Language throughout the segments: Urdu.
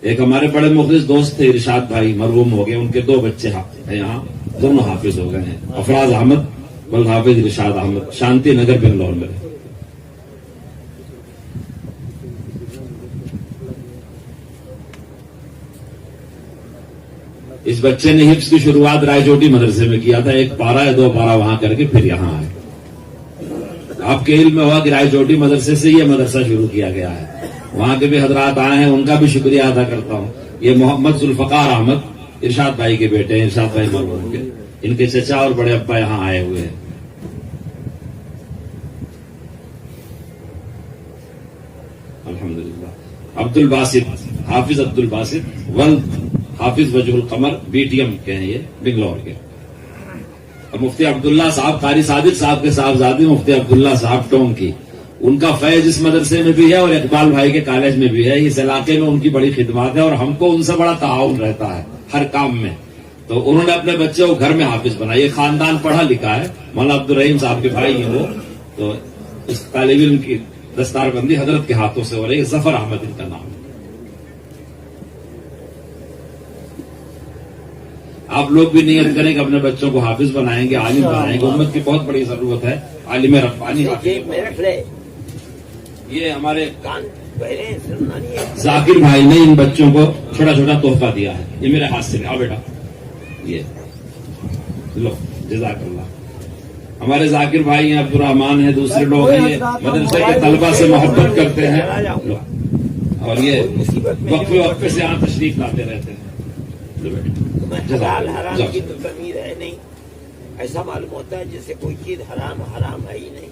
ایک ہمارے بڑے مخلص دوست تھے ارشاد بھائی، مرحوم ہو گئے، ان کے 2 بچے ہیں یہاں، دونوں حافظ ہو گئے ہیں، افراز احمد والحافظ ارشاد احمد، شانتی نگر بنگلور میں۔ اس بچے نے حفظ کی شروعات رائے چوٹی مدرسے میں کیا تھا، 1 پارہ یا 2 پارہ وہاں کر کے پھر یہاں آئے۔ آپ کے علم میں ہوا کہ رائے چوٹی مدرسے سے یہ مدرسہ شروع کیا گیا ہے، وہاں کے بھی حضرات آئے ہیں، ان کا بھی شکریہ ادا کرتا ہوں۔ یہ محمد ذوالفقار احمد ارشاد بھائی کے بیٹے ہیں، ارشاد بھائی مرحوم کے، ان کے چچا اور بڑے ابا یہاں آئے ہوئے ہیں۔ الحمدللہ۔ عبد الباسط، حافظ عبد الباسط ولد حافظ وجہ القمر، بی ٹی ایم کے ہیں یہ، بنگلور کے۔ اور مفتی عبداللہ صاحب، قاری صادق صاحب کے صاحبزادے مفتی عبداللہ صاحب ٹونگ کی، ان کا فیض اس مدرسے میں بھی ہے اور اقبال بھائی کے کالج میں بھی ہے۔ اس علاقے میں ان کی بڑی خدمات ہے اور ہم کو ان سے بڑا تعاون رہتا ہے ہر کام میں۔ تو انہوں نے اپنے بچے کو گھر میں حافظ بنایا، یہ خاندان پڑھا لکھا ہے، مولانا عبدالرحیم صاحب کے بھائی ہیں وہ، تو اس طالب علم کی دستار بندی حضرت کے ہاتھوں سے ہو رہی ہے، ظفر احمد ان کا نام ہے۔ آپ لوگ بھی نیت کریں کہ اپنے بچوں کو حافظ بنائیں گے، عالم بنائیں گے، امت کی بہت بڑی ضرورت ہے عالم ربانی حافظ۔ یہ ہمارے ذاکر بھائی نے ان بچوں کو چھوٹا چھوٹا تحفہ دیا ہے، یہ میرے ہاتھ سے، آ بیٹا یہ لو، جزاک اللہ۔ ہمارے ذاکر بھائی ہیں، عبد الرحمان ہیں، دوسرے لوگ ہیں، یہ مدرسے کے طلبہ سے محبت کرتے ہیں اور یہ وقفے وقفے سے یہاں تشریف لاتے رہتے ہیں۔ حلال حرام کی تو تمیز ہے نہیں، ایسا معلوم ہوتا ہے جیسے کوئی چیز حرام حرام ہے ہی نہیں۔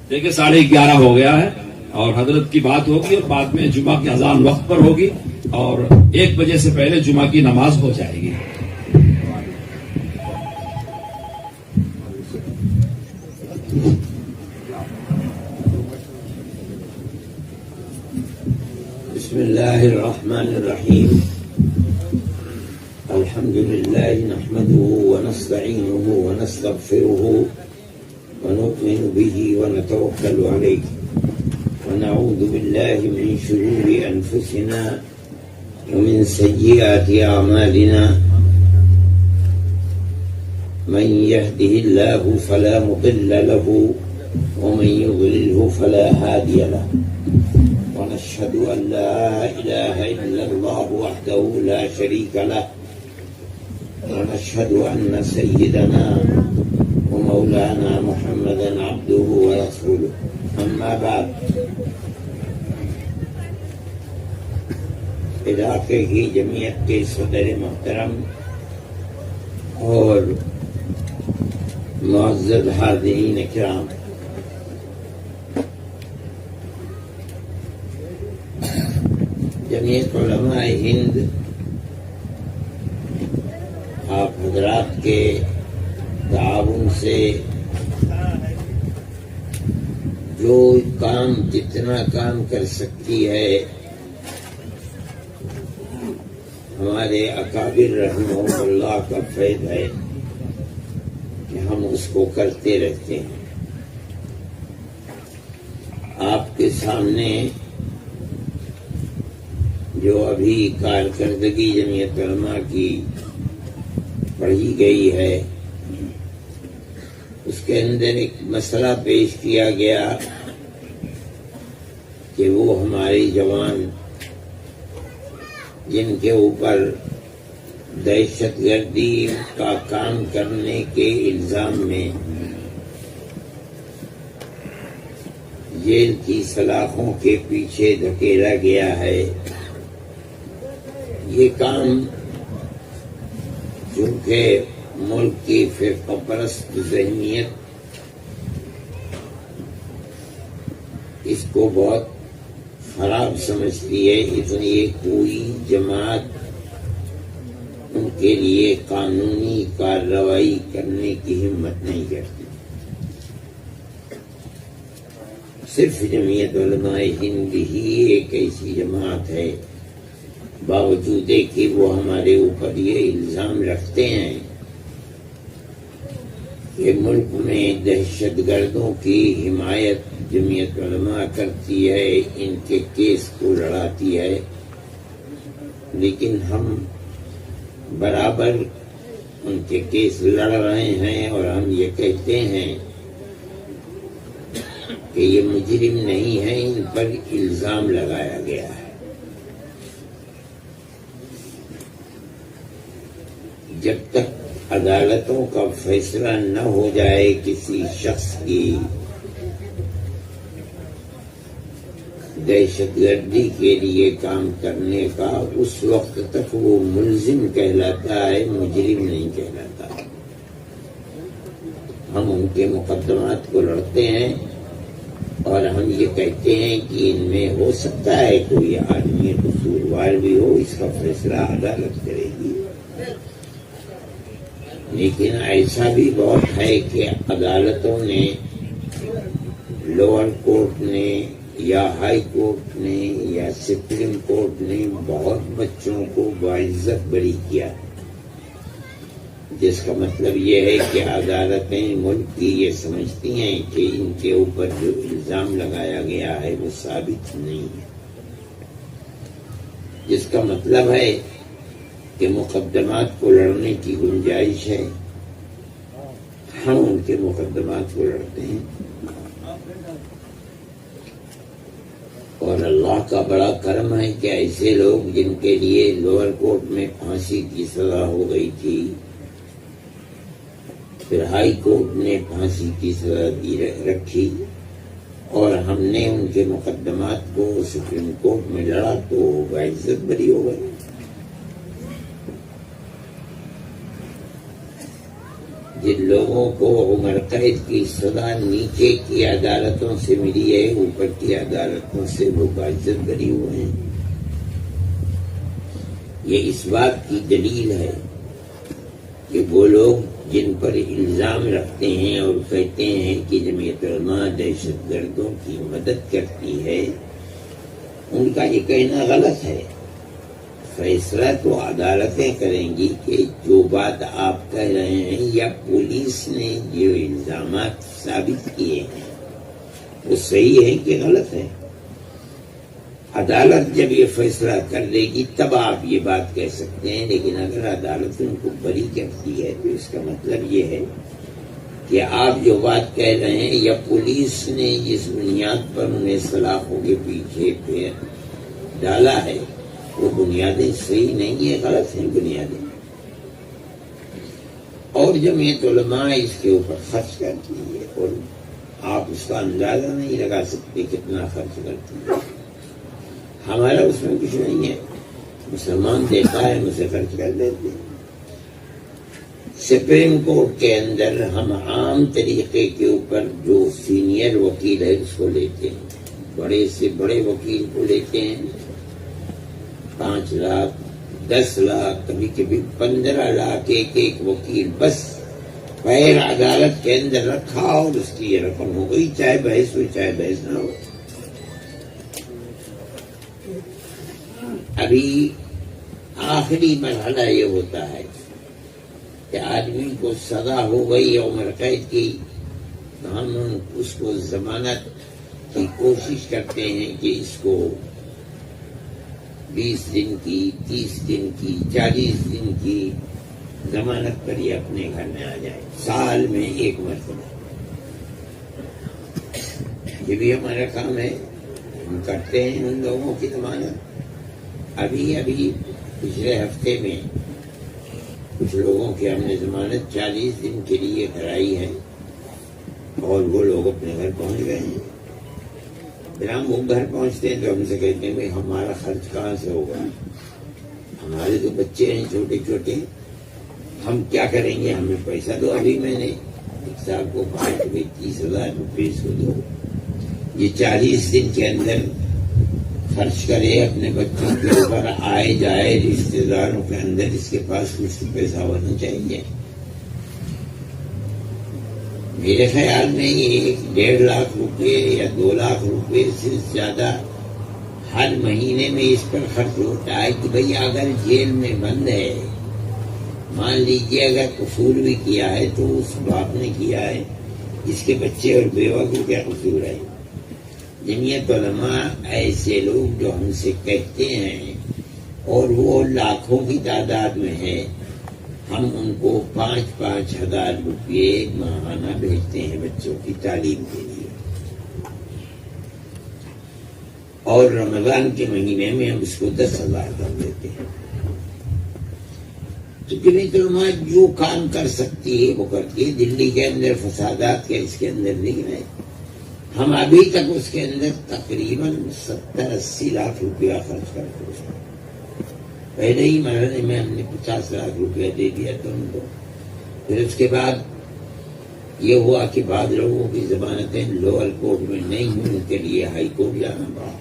دیکھیں 11:30 ہو گیا ہے اور حضرت کی بات ہوگی اور بعد میں جمعہ کی اذان وقت پر ہوگی اور 1 بجے سے پہلے جمعہ کی نماز ہو جائے گی۔ بسم اللہ الرحمن الرحیم، الحمد للہ نحمده ونستعینه ونستغفره ونؤمن به ونتوکل علیہ ونعوذ باللہ من شرور انفسنا ومن سیئات اعمالنا، من يهده الله فلا مضل له ومن يضلله فلا هادي له، ونشهد أن لا إله إلا الله وحده لا شريك له، ونشهد أن سيدنا ومولانا محمدا عبده ورسوله، أما بعد۔ علاقے کی جمعیت کے صدر محترم اور معزز حاضرین کرام، جمعیت علماء ہند آپ حضرات کے تعاون سے جو کام جتنا کام کر سکتی ہے، ہمارے اکابر رحمہم اللہ کا فیض ہے کہ ہم اس کو کرتے رہتے ہیں۔ آپ کے سامنے جو ابھی کارکردگی جمعیت علماء کی پڑھی گئی ہے، اس کے اندر ایک مسئلہ پیش کیا گیا کہ وہ ہمارے جوان جن کے اوپر دہشت گردی کا کام کرنے کے الزام میں جیل کی سلاخوں کے پیچھے دھکیلا گیا ہے، یہ کام چونکہ ملک کی فرقہ پرست ذہنیت اس کو بہت خراب سمجھتی ہے، اس لیے کوئی جماعت ان کے لیے قانونی کارروائی کرنے کی ہمت نہیں کرتی۔ صرف جمعیت علماء ہند ہی ایک ایسی جماعت ہے، باوجود کہ وہ ہمارے اوپر یہ الزام رکھتے ہیں کہ ملک میں دہشت گردوں کی حمایت جمعیت علماء کرتی ہے، ان کے کیس کو لڑاتی ہے، لیکن ہم برابر ان کے کیس لڑ رہے ہیں اور ہم یہ کہتے ہیں کہ یہ مجرم نہیں ہے، ان پر الزام لگایا گیا ہے۔ جب تک عدالتوں کا فیصلہ نہ ہو جائے کسی شخص کی دہشت گردی کے لیے کام کرنے کا، اس وقت تک وہ ملزم کہلاتا ہے، مجرم نہیں کہلاتا۔ ہم ان کے مقدمات کو لڑتے ہیں اور ہم یہ کہتے ہیں کہ ان میں ہو سکتا ہے کوئی آدمی قصوروار بھی ہو، اس کا فیصلہ عدالت کرے گی، لیکن ایسا بھی بہت ہے کہ عدالتوں نے، لوور کورٹ نے یا ہائی کورٹ نے یا سپریم کورٹ نے بہت بچوں کو باعزت بری کیا، جس کا مطلب یہ ہے کہ عدالتیں ملک کی یہ سمجھتی ہیں کہ ان کے اوپر جو الزام لگایا گیا ہے وہ ثابت نہیں ہے، جس کا مطلب ہے کہ مقدمات کو لڑنے کی گنجائش ہے۔ ہم ان کے مقدمات کو لڑتے ہیں، اور اللہ کا بڑا کرم ہے کہ ایسے لوگ جن کے لیے لوور کورٹ میں پھانسی کی سزا ہو گئی تھی، پھر ہائی کورٹ نے پھانسی کی سزا رکھی، اور ہم نے ان کے مقدمات کو سپریم کورٹ میں لڑا تو باعزت بری ہو گئے۔ جن لوگوں کو عمر قید کی سزا نیچے کی عدالتوں سے ملی ہے، اوپر کی عدالتوں سے وہ باعزت بری ہوئے ہیں۔ یہ اس بات کی دلیل ہے کہ وہ لوگ جن پر الزام رکھتے ہیں اور کہتے ہیں کہ جمعیت علماء دہشت گردوں کی مدد کرتی ہے، ان کا یہ کہنا غلط ہے۔ فیصلہ تو عدالتیں کریں گی کہ جو بات آپ کہہ رہے ہیں یا پولیس نے جو الزامات ثابت کیے ہیں وہ صحیح ہے کہ غلط ہے۔ عدالت جب یہ فیصلہ کر دے گی تب آپ یہ بات کہہ سکتے ہیں، لیکن اگر عدالت ان کو بری کرتی ہے تو اس کا مطلب یہ ہے کہ آپ جو بات کہہ رہے ہیں یا پولیس نے جس بنیاد پر انہیں سلاخوں کے پیچھے پیر ڈالا ہے وہ بنیادیں صحیح نہیں ہیں، غلط ہیں بنیادیں، اور جمعیت علماء اس کے اوپر خرچ کرتی ہے اور آپ اس کا اندازہ نہیں لگا سکتے کتنا خرچ کرتی ہے۔ ہمارا اس میں کچھ نہیں ہے، مسلمان دیتا ہے ہم اسے خرچ کر دیتے ہیں۔ سپریم کورٹ کے اندر ہم عام طریقے کے اوپر جو سینئر وکیل ہے اس کو لیتے ہیں، بڑے سے بڑے وکیل کو لیتے ہیں، 5 لاکھ 10 لاکھ کبھی کبھی 15 لاکھ ایک وکیل بس غیر عدالت کے اندر رکھا اور اس کی یہ رقم ہو گئی، چاہے بحث ہو چاہے بحث نہ ہو۔ ابھی آخری مرحلہ یہ ہوتا ہے کہ آدمی کو سزا ہو گئی عمر قید کی، ہم اس کو ضمانت کی کوشش کرتے ہیں کہ اس کو 20 دن کی 30 دن کی 40 دن کی ضمانت پر یہ اپنے گھر میں آ جائے، سال میں 1 مرتبہ۔ یہ بھی ہمارا کام ہے، ہم کرتے ہیں ان لوگوں کی ضمانت۔ ابھی پچھلے ہفتے میں کچھ لوگوں کی ہم نے ضمانت 40 دن کے لیے کرائی ہے اور وہ لوگ اپنے گھر پہنچ گئے ہیں۔ پھر ہم وہ گھر پہنچتے ہیں تو ہم سے کہتے ہیں بھائی ہمارا خرچ کہاں سے ہوگا، ہمارے تو بچے ہیں چھوٹے چھوٹے، ہم کیا کریں گے، ہمیں پیسہ دو۔ ابھی میں نے ایک صاحب کو کہا کہ 30,000 روپے اس کو دو، یہ 40 دن کے اندر خرچ کرے اپنے بچوں کے اوپر، آئے جائے رشتے داروں کے اندر، اس کے پاس کچھ پیسہ ہونا چاہیے۔ میرے خیال میں یہ 1.5 لاکھ روپے یا 2 لاکھ روپے سے زیادہ ہر مہینے میں اس پر خرچ ہوتا ہے کہ بھئی اگر جیل میں بند ہے، مان لیجیے اگر قصور بھی کیا ہے تو اس باپ نے کیا ہے، اس کے بچے اور بیوہ کو کیا قصور ہے؟ جمعیت علماء ایسے لوگ جو ہم سے کہتے ہیں اور وہ لاکھوں کی تعداد میں ہے، ہم ان کو 5,000 روپئے ماہانہ بھیجتے ہیں بچوں کی تعلیم کے لیے، اور رمضان کے مہینے میں ہم اس کو 10,000 کر دیتے ہیں۔ تو جمعیت علماء جو کام کر سکتی ہے وہ کرتی ہے۔ دلی کے اندر فسادات کے اس کے اندر نہیں ہے، ہم ابھی تک اس کے اندر تقریباً 70-80 لاکھ روپیہ خرچ کرتے ہیں۔ پہلے ہی مرحلے میں ہم نے 50 لاکھ روپیہ دے دیا تھا ان کو۔ پھر اس کے بعد یہ ہوا کہ بعض لوگوں کی ضمانتیں لوئر کورٹ میں نہیں ہوئی، ان کے لیے ہائی کورٹ جانا پڑا،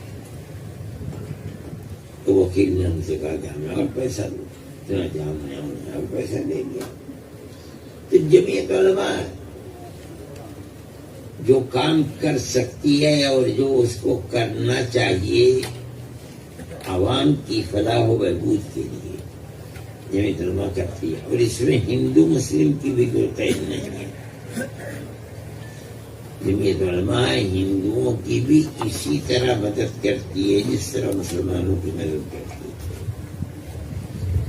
تو وکیل نے ہم سے کہا کہ ہمیں اور پیسہ دو، چنانچہ ہم نے انہیں اور پیسہ دے دیا۔ تو جمعیت علماء جو کام کر سکتی ہے اور جو اس کو کرنا چاہیے عوام کی فلاح و بہبود کے لیے، جمعیت علماء کرتی ہے، اور اس میں ہندو مسلم کی بھی کوئی قید نہیں ہے۔ جمعیت علماء ہندوؤں کی بھی اسی طرح مدد کرتی ہے جس طرح مسلمانوں کی مدد کرتی ہے۔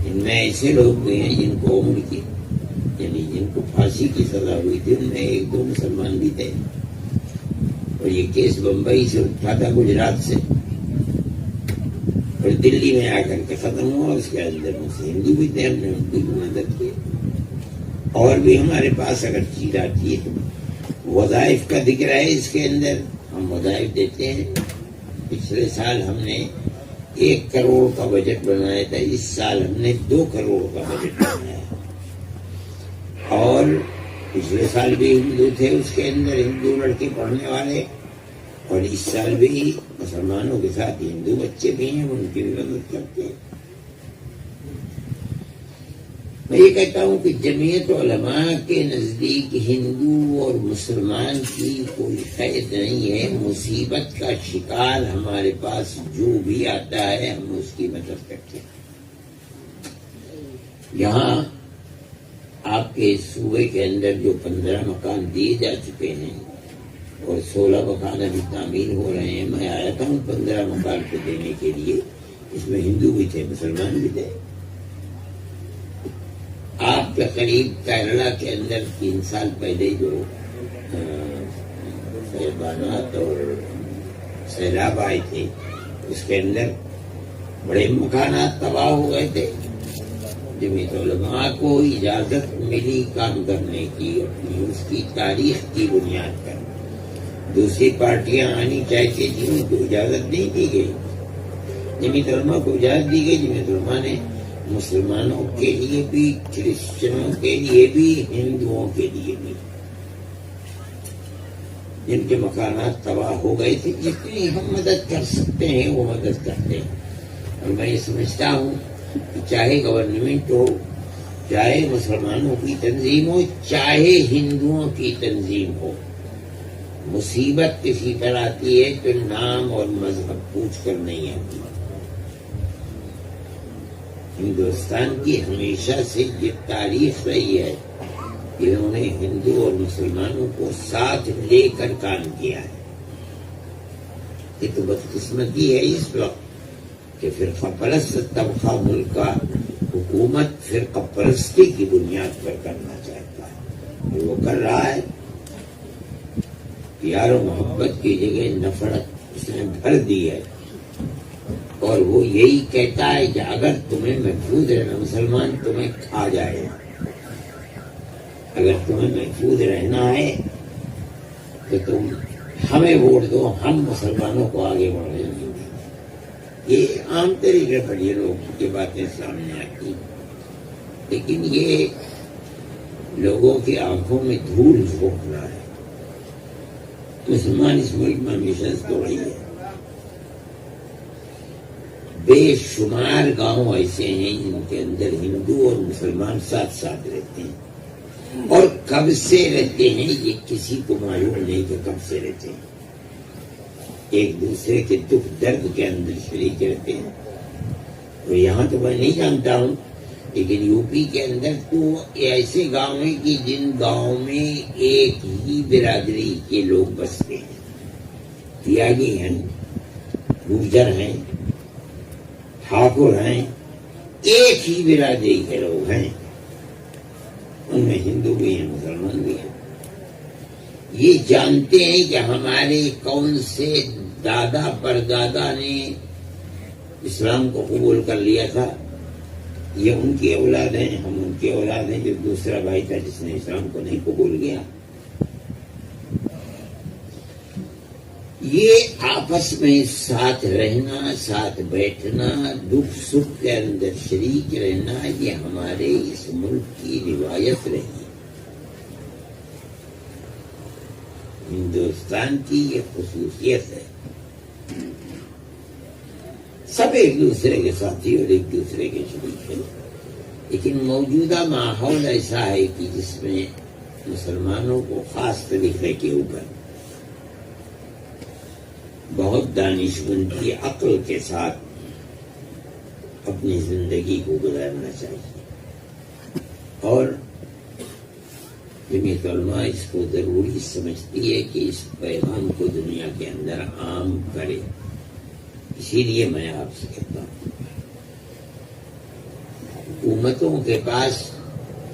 ان میں ایسے لوگ بھی ہیں جن کو عمر کی یعنی جن کو پھانسی کی سزا ہوئی تھی، ان میں 1-2 مسلمان بھی تھے، اور یہ کیس بمبئی سے اٹھا تھا، گجرات سے، اور دلی میں آ کر کے ختم ہوا۔ اس کے اندر سے ہندو بھی تھے، ہم نے ان کی بھی مدد کی۔ اور بھی ہمارے پاس اگر چیز آتی ہے تو وظائف کا ذکر ہے اس کے اندر، ہم وظائف دیتے ہیں۔ پچھلے سال ہم نے 1 کروڑ کا بجٹ بنایا تھا، اس سال ہم نے 2 کروڑ کا بجٹ بنایا، اور پچھلے سال بھی ہندو تھے اس کے اندر، ہندو لڑکے پڑھنے والے، اور اس سال بھی مسلمانوں کے ساتھ ہندو بچے بھی ہیں، ان کی بھی مدد کرتے ہیں۔ میں یہ کہتا ہوں کہ جمعیت علماء کے نزدیک ہندو اور مسلمان کی کوئی قید نہیں ہے۔ مصیبت کا شکار ہمارے پاس جو بھی آتا ہے ہم اس کی مدد کرتے ہیں۔ یہاں آپ کے صوبے کے اندر جو 15 مکان دیے جا چکے ہیں اور 16 مکان ابھی تعمیر ہو رہے ہیں، میں آیا تھا ان 15 مکان کو دینے کے لیے، اس میں ہندو بھی تھے، مسلمان بھی تھے۔ آپ کے قریب کیرلا کے اندر 3 سال پہلے جو سیلابات اور سیلاب آئے تھے، اس کے اندر بڑے مکانات تباہ ہو گئے تھے۔ جمعیت علماء کو اجازت ملی کام کرنے کی، اپنی اس کی تاریخ کی بنیاد پر۔ دوسری پارٹیاں آنی چاہتی تھیں، ان کو اجازت نہیں دی گئی، جمعیت علماء کو اجازت دی گئی۔ جمعیت علماء نے مسلمانوں کے لیے بھی، کرسچنوں کے لیے بھی، ہندوؤں کے لیے بھی، جن کے مکانات تباہ ہو گئے تھے، جتنی ہم مدد کر سکتے ہیں وہ مدد کرتے ہیں۔ اور میں یہ سمجھتا ہوں کہ چاہے گورنمنٹ ہو، چاہے مسلمانوں کی تنظیم ہو، چاہے ہندوؤں کی تنظیم ہو، مصیبت کسی پر آتی ہے تو نام اور مذہب پوچھ کر نہیں آتی۔ ہندوستان کی ہمیشہ سے یہ تاریخ رہی ہے کہ انہوں نے ہندو اور مسلمانوں کو ساتھ لے کر کام کیا ہے۔ یہ تو بدقسمتی ہے اس وقت کہ فرقہ پرست طبقہ ملک کا حکومت فرقہ پرستی کی بنیاد پر کرنا چاہتا ہے، وہ کر رہا ہے۔ پیار و محبت کی جگہ نفرت اس نے بھر دی ہے، اور وہ یہی کہتا ہے کہ اگر تمہیں محفوظ رہنا، مسلمان تمہیں کھا جائے، اگر تمہیں محفوظ رہنا ہے تو تم ہمیں ووٹ دو، ہم مسلمانوں کو آگے بڑھنے دیں گے۔ یہ عام طریقے پر یہ لوگ کی باتیں سامنے آتی، لیکن یہ لوگوں کی آنکھوں میں دھول جھونک رہا ہے۔ مسلمان اس ملک میں ہمیشہ سے تو رہی ہے۔ بے شمار گاؤں ایسے ہیں جن کے اندر ہندو اور مسلمان ساتھ ساتھ رہتے ہیں، اور کب سے رہتے ہیں یہ کسی کو معلوم نہیں کہ کب سے رہتے ہیں، ایک دوسرے کے دکھ درد کے اندر شریک رہتے ہیں۔ اور یہاں تو میں نہیں جانتا ہوں، لیکن یو پی کے اندر تو ایسے گاؤں ہیں کہ جن گاؤں میں ایک ہی برادری کے لوگ بستے ہیں، تیاگی ہیں، گوجر ہیں، ٹھاکر ہیں، ایک ہی برادری کے لوگ ہیں، ان میں ہندو بھی ہیں، مسلمان بھی ہیں. یہ جانتے ہیں کہ ہمارے کون سے دادا پردادا نے اسلام کو قبول کر لیا تھا، یہ ان کی اولاد ہیں، ہم ان کی اولاد ہیں. جو دوسرا بھائی تھا جس نے اسلام کو نہیں قبول کیا. یہ آپس میں ساتھ رہنا، ساتھ بیٹھنا، دکھ سکھ کے اندر شریک رہنا، یہ ہمارے اس ملک کی روایت رہی. ہندوستان کی یہ خصوصیت ہے. سب ایک دوسرے کے ساتھی اور ایک دوسرے کے شریک ہیں، لیکن موجودہ ماحول ایسا ہے کہ جس میں مسلمانوں کو خاص طریقے کے اوپر بہت دانشمندی عقل کے ساتھ اپنی زندگی کو گزارنا چاہیے. اور جمعیت علماء اس کو ضروری سمجھتی ہے کہ اس پیغام کو دنیا کے اندر عام کرے. اسی لیے میں آپ سے کہتا ہوں، حکومتوں کے پاس،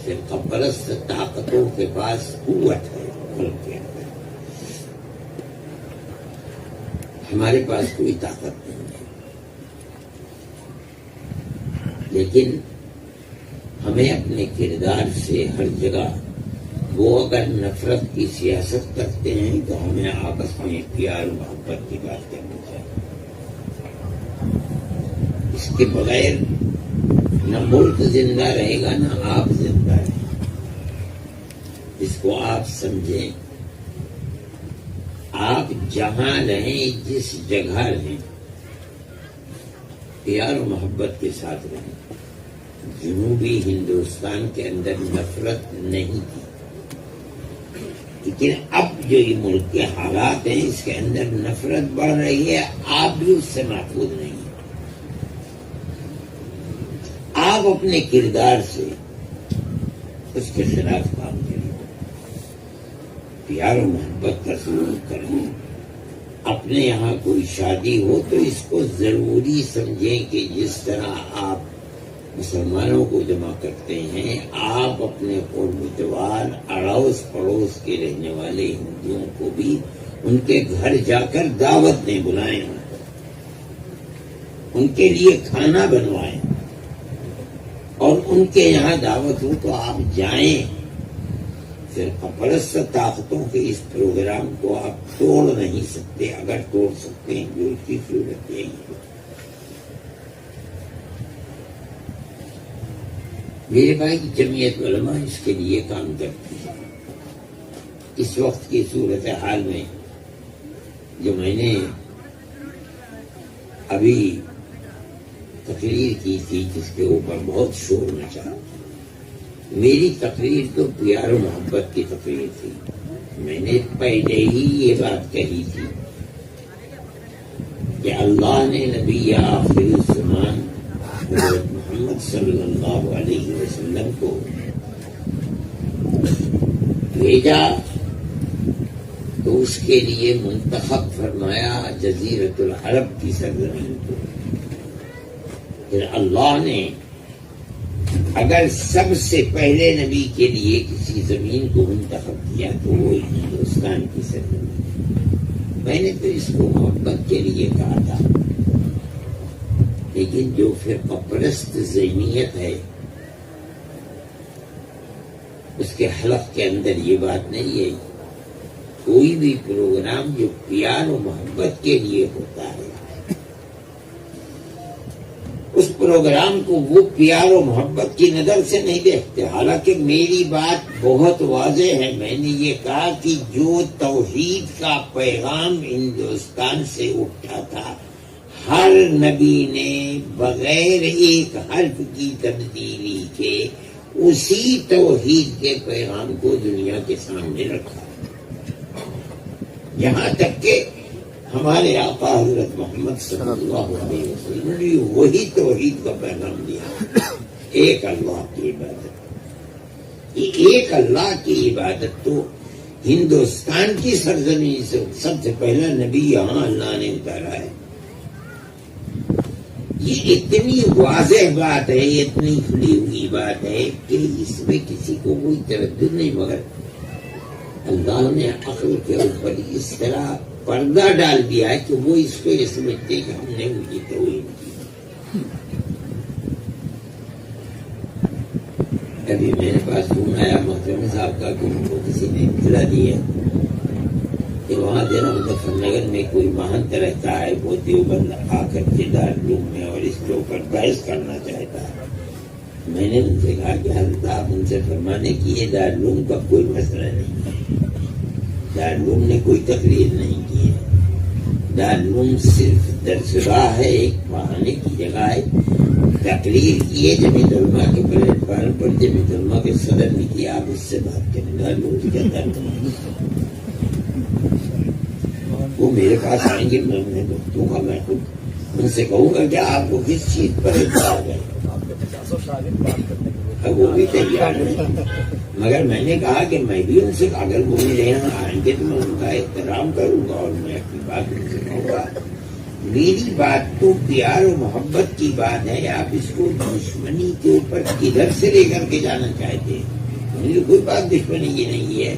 فرقہ پرست طاقتوں کے پاس قوت ہے ملک کے اندر، ہمارے پاس کوئی طاقت نہیں ہے. لیکن ہمیں اپنے کردار سے ہر جگہ، وہ اگر نفرت کی سیاست کرتے ہیں تو ہمیں آپس میں پیار محبت کی بات کرنی چاہیے. اس کے بغیر نہ ملک زندہ رہے گا، نہ آپ زندہ رہیں گے. اس کو آپ سمجھیں. آپ جہاں رہیں، جس جگہ رہیں، پیار و محبت کے ساتھ رہیں. جنوبی ہندوستان کے اندر نفرت نہیں تھی، لیکن اب جو یہ ملک کے حالات ہیں اس کے اندر نفرت بڑھ رہی ہے. آپ بھی اس سے محفوظ نہیں ہیں. آپ اپنے کردار سے اس کے خلاف کام کریں، پیار و محبت کا سلوک کریں. اپنے یہاں کوئی شادی ہو تو اس کو ضروری سمجھیں کہ جس طرح آپ مسلمانوں کو جمع کرتے ہیں، آپ اپنے قربتوار اڑوس پڑوس کے رہنے والے ہندوؤں کو بھی ان کے گھر جا کر دعوت دیں، بلائیں، ان کے لیے کھانا بنوائیں، اور ان کے یہاں دعوت ہو تو آپ جائیں. فرقہ پرست طاقتوں کے اس پروگرام کو آپ توڑ نہیں سکتے. اگر توڑ سکتے ہیں جو اس کی صورت یہی ہے. میرے بھائی کی جمعیت علماء اس کے لیے کام کرتی ہے. اس وقت کی صورتحال میں جو میں نے ابھی تقریر کی تھی جس کے اوپر بہت شور مچا، میری تقریر تو پیار و محبت کی تقریر تھی. میں نے پہلے ہی یہ بات کہی تھی کہ اللہ نے نبی آخر الزمان حضرت محمد صلی اللہ علیہ وسلم کو بھیجا تو اس کے لیے منتخب فرمایا جزیرۃ العرب کی سرزمین کو. پھر اللہ نے اگر سب سے پہلے نبی کے لیے کسی زمین کو منتخب کیا تو وہ ہندوستان کی سرزمین. میں نے تو اس کو محبت کے لیے کہا تھا، لیکن جو فرقہ پرست ذہنیت ہے اس کے حلق کے اندر یہ بات نہیں ہے. کوئی بھی پروگرام جو پیار و محبت کے لیے ہوتا ہے اس پروگرام کو وہ پیار و محبت کی نظر سے نہیں دیکھتے. حالانکہ میری بات بہت واضح ہے. میں نے یہ کہا کہ جو توحید کا پیغام ہندوستان سے اٹھا تھا، ہر نبی نے بغیر ایک حرف کی تبدیلی کے اسی توحید کے پیغام کو دنیا کے سامنے رکھا. یہاں تک کہ ہمارے آقا حضرت محمد صلی اللہ علیہ وسلم نے وہی توحید کا پیغام دیا، ایک اللہ کی عبادت. یہ ایک اللہ کی عبادت تو ہندوستان کی سرزمین سے سب سے پہلا نبی یہاں اللہ نے اتارا ہے. یہ اتنی واضح بات ہے, اتنی کھلی ہوئی بات ہے کہ اس میں کسی کو کوئی تردد نہیں, مگر اللہ نے عقل کے اوپر اس طرح پردہ ڈال دیا ہے کہ وہ اس کو یہ سمجھتے کہ ہم نے ان کی توہین کی. ابھی میرے پاس فون آیا محترم صاحب کا کہ ان کو کسی نے اطلاع دی ہے کہ وہاں دینا مظفر نگر میں کوئی مہنت رہتا ہے, وہ دیوبند آ کر کے دارالعلوم میں اور اس کے اوپر بحث کرنا چاہتا ہے. میں نے ان سے کہا کہ حضرت آپ ان سے فرمانے کی یہ دارالعلوم کا کوئی مسئلہ نہیں ہے, دارالعلوم نے کوئی تقریر نہیں کی ہے, دارالعلوم صرف درسگاہ ہے, ایک پڑھانے کی جگہ ہے. تقریر کی ہے جمعیت علماء کے پلیٹ فارم پر, جمعیت علماء کے صدر نے کیا, آپ اس سے بات کریں. دارالعلوم سے کیا دارالعلوم, وہ میرے پاس آئیں گے, میں انہیں دوستوں کا میں خود ان سے کہوں گا کہ آپ کو کس چیز پر اعتراض ہے, وہ بھی تیار ہے. مگر میں نے کہا کہ میں بھی ان سے اگر وہ میرے یہاں آئیں گے تو میں ان کا احترام کروں گا اور میں اپنی بات ان سے کہوں گا. میری بات تو پیار و محبت کی بات ہے, آپ اس کو دشمنی کے اوپر کدھر سے لے کر کے جانا چاہتے ہیں. میری کوئی بات دشمنی کی نہیں ہے.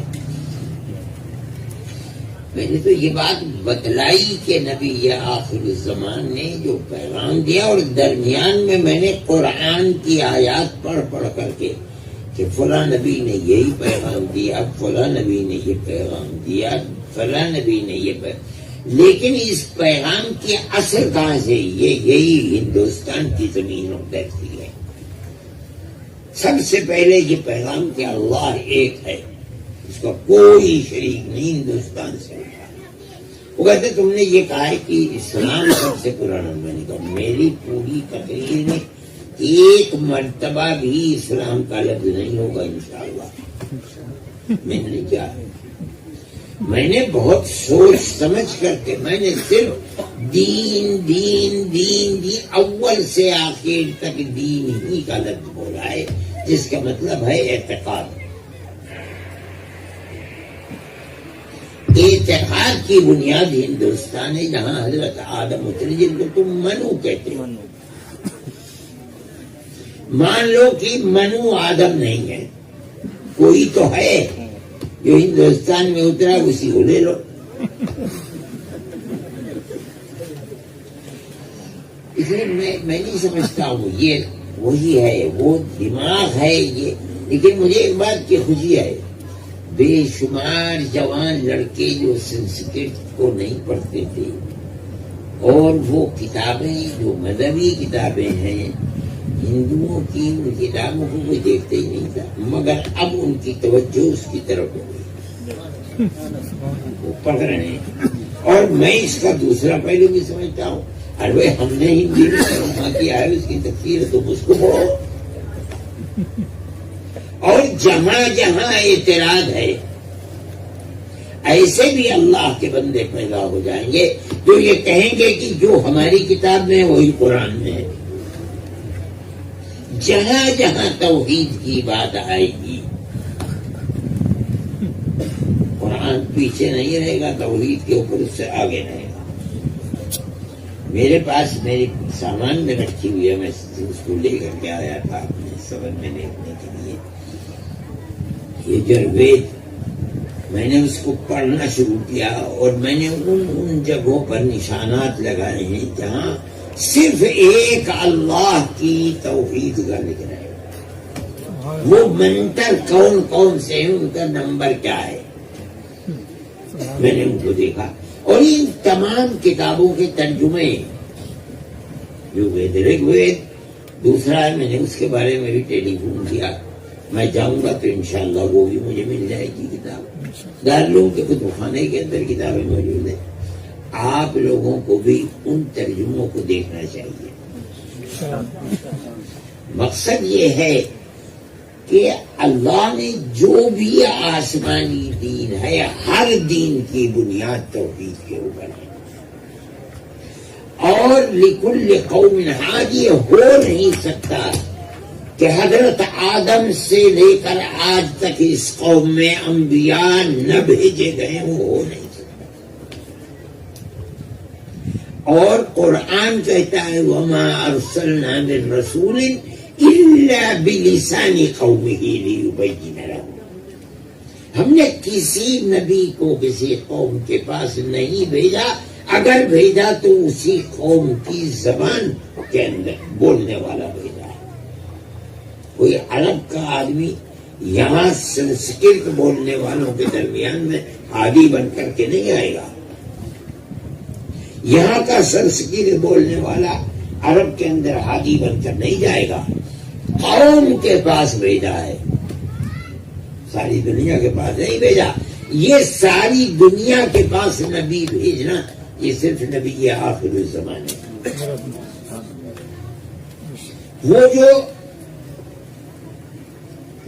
میں نے تو یہ بات بتلائی کہ نبی آخر الزمان نے جو پیغام دیا, اور درمیان میں نے قرآن کی آیات پڑھ پڑھ کر کے کہ فلاں نبی نے یہی پیغام دیا, فلاں نبی نے یہ پیغام دیا, فلاں نبی نے یہ پیغام. لیکن اس پیغام کی اصل کہاں سے, یہی ہندوستان کی زمین اور دھرتی ہے. سب سے پہلے یہ پیغام کہ اللہ ایک ہے, اس کا کوئی شریک نہیں, ہندوستان سے اٹھا. وہ کہتے تم نے یہ کہا ہے کہ اسلام سب سے پرانا. میں نے کہا میری پوری تقریر میں ایک مرتبہ بھی اسلام کا لفظ نہیں ہوگا انشاءاللہ. میں نے کیا ہے, میں نے بہت سوچ سمجھ کر کے میں نے صرف دین دین دین دین اول سے آخر تک دین ہی کا لفظ بولا ہے, جس کا مطلب ہے اعتقاد. اعتقاد کی بنیاد ہندوستان ہے, جہاں حضرت آدم اترے جن کو تم منو کہتے ہو. مان لو کہ منو آدم نہیں ہے, کوئی تو ہے جو ہندوستان میں اترا, اسی کو لے لو. اس لیے میں نہیں سمجھتا ہوں یہ وہی ہے, وہ دماغ ہے یہ. لیکن مجھے ایک بات کی خوشی ہے, بے شمار جوان لڑکے جو سنسکرت کو نہیں پڑھتے تھے, اور وہ کتابیں جو مذہبی کتابیں ہیں ہندوؤں کی, ان کتابوں کو کوئی دیکھتے ہی نہیں تھا, مگر اب ان کی توجہ اس کی طرف ہو گئی, وہ پڑھ رہے ہیں. اور میں اس کا دوسرا پہلو بھی سمجھتا ہوں, ارے ہم نے ہندی میں ترجمہ کیا ہے, اس کی تفسیر ہے, تم اس کو پڑھو. اور جہاں جہاں اعتراض ہے, ایسے بھی اللہ کے بندے پیدا ہو جائیں گے جو یہ کہیں گے کہ جو ہماری کتاب میں وہی قرآن میں ہے. جہاں جہاں توحید کی بات آئے گی, قرآن پیچھے نہیں رہے گا, توحید کے اوپر اس سے آگے رہے گا. میرے پاس میری سامان میں رکھی ہوئی ہے, میں اس کو لے کر کے آیا تھا اپنے سبر میں دیکھنے کے لیے. یہ جروید, میں نے اس کو پڑھنا شروع کیا, اور میں نے ان جگہوں پر نشانات لگائے ہیں جہاں صرف ایک اللہ کی توحید کا ذکر ہے. وہ منتر کون کون سے ہیں, ان کا نمبر کیا ہے, میں نے ان کو دیکھا. اور ان تمام کتابوں کے ترجمے جو وید رگ وید دوسرا ہے, میں نے اس کے بارے میں بھی ٹیلی فون کیا. میں جاؤں گا تو انشاءاللہ وہ بھی مجھے مل جائے گی کتاب. دارالعلوم کے کتب خانے کے اندر کتابیں موجود ہیں. آپ لوگوں کو بھی ان ترجموں کو دیکھنا چاہیے. مقصد یہ ہے کہ اللہ نے جو بھی آسمانی دین ہے, ہر دین کی بنیاد توحید کے اوپر ہے. اور لکل قوم ہاد, یہ ہو نہیں سکتا کہ حضرت آدم سے لے کر آج تک اس قوم میں انبیاء نہ بھیجے گئے وہ ہو نہیں سکتا. اور قرآن کہتا ہے وما ارسلنا من رسول الا بلسان قومه ليبين لهم. ہم نے کسی نبی کو کسی قوم کے پاس نہیں بھیجا، اگر بھیجا تو اسی قوم کی زبان کے اندر بولنے والا بھیجا ہے. کوئی عرب کا آدمی یہاں سنسکرت بولنے والوں کے درمیان میں ہادی بن کر کے نہیں آئے گا. یہاں کا سنسکرت بولنے والا عرب کے اندر ہادی بن کر نہیں جائے گا. قوم کے پاس بھیجا ہے، ساری دنیا کے پاس نہیں بھیجا. یہ ساری دنیا کے پاس نبی بھیجنا یہ صرف نبی آخر الزمان ہے. وہ جو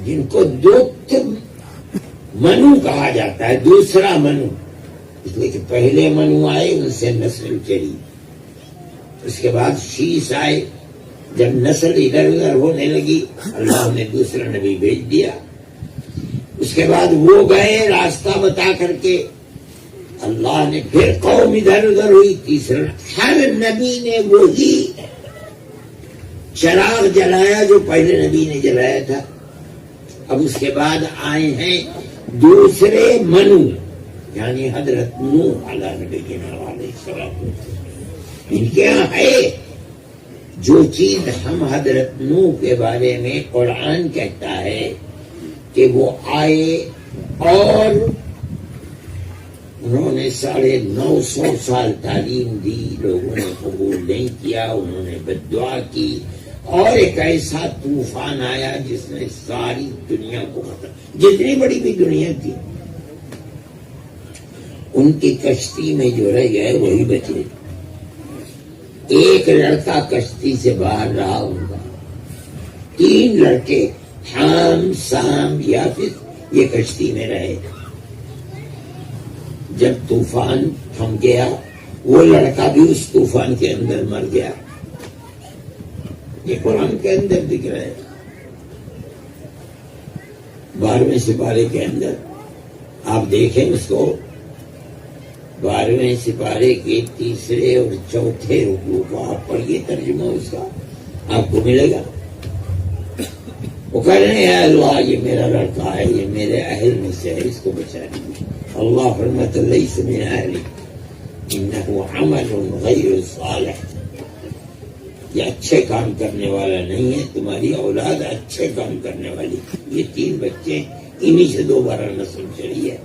جن کو دوت منو کہا جاتا ہے، دوسرا منو، اس لیے کہ پہلے منو آئے ان سے نسل چلی، اس کے بعد شیش آئے. جب نسل ادھر ادھر ہونے لگی اللہ نے دوسرا نبی بھیج دیا. اس کے بعد وہ گئے راستہ بتا کر کے، اللہ نے پھر قوم ادھر ادھر ہوئی، تیسرا. ہر نبی نے وہی چراغ جلایا جو پہلے نبی نے جلایا تھا. اب اس کے بعد آئے ہیں دوسرے منو، یعنی حضرت نوح علیہ نبینا علیہ السلام. ان کے یہاں ہے جو چیز ہم حضرت نوح کے بارے میں قرآن کہتا ہے کہ وہ آئے اور انہوں نے 950 سال تعلیم دی، لوگوں نے قبول نہیں کیا، انہوں نے بد دعا کی، اور ایک ایسا طوفان آیا جس نے ساری دنیا کو ختم، جتنی بڑی بھی دنیا تھی. ان کی کشتی میں جو رہ گئے وہی بچے. ایک لڑکا کشتی سے باہر رہا ہوگا، 3 لڑکے حام سام یا پھر یہ کشتی میں رہے. جب طوفان تھم گیا وہ لڑکا بھی اس طوفان کے اندر مر گیا. یہ قرآن کے اندر دکھ رہا ہے. 12ویں سپارے کے اندر آپ دیکھیں اس کو، 12ویں سپارے کے 3 اور 4 رکوع کو آپ پڑھیے، ترجمہ اس کا آپ کو ملے گا. وہ کہہ رہے ہیں اللہ یہ میرا لڑکا ہے، یہ میرے اہل میں سے ہے، اس کو بچا دیجیے. اللہ فرماتا لیس من اہلک انہ عمل غیر صالح. یہ اچھے کام کرنے والا نہیں ہے، تمہاری اولاد اچھے کام کرنے والی. یہ 3 بچے انہی سے دوبارہ نسل چلی ہے.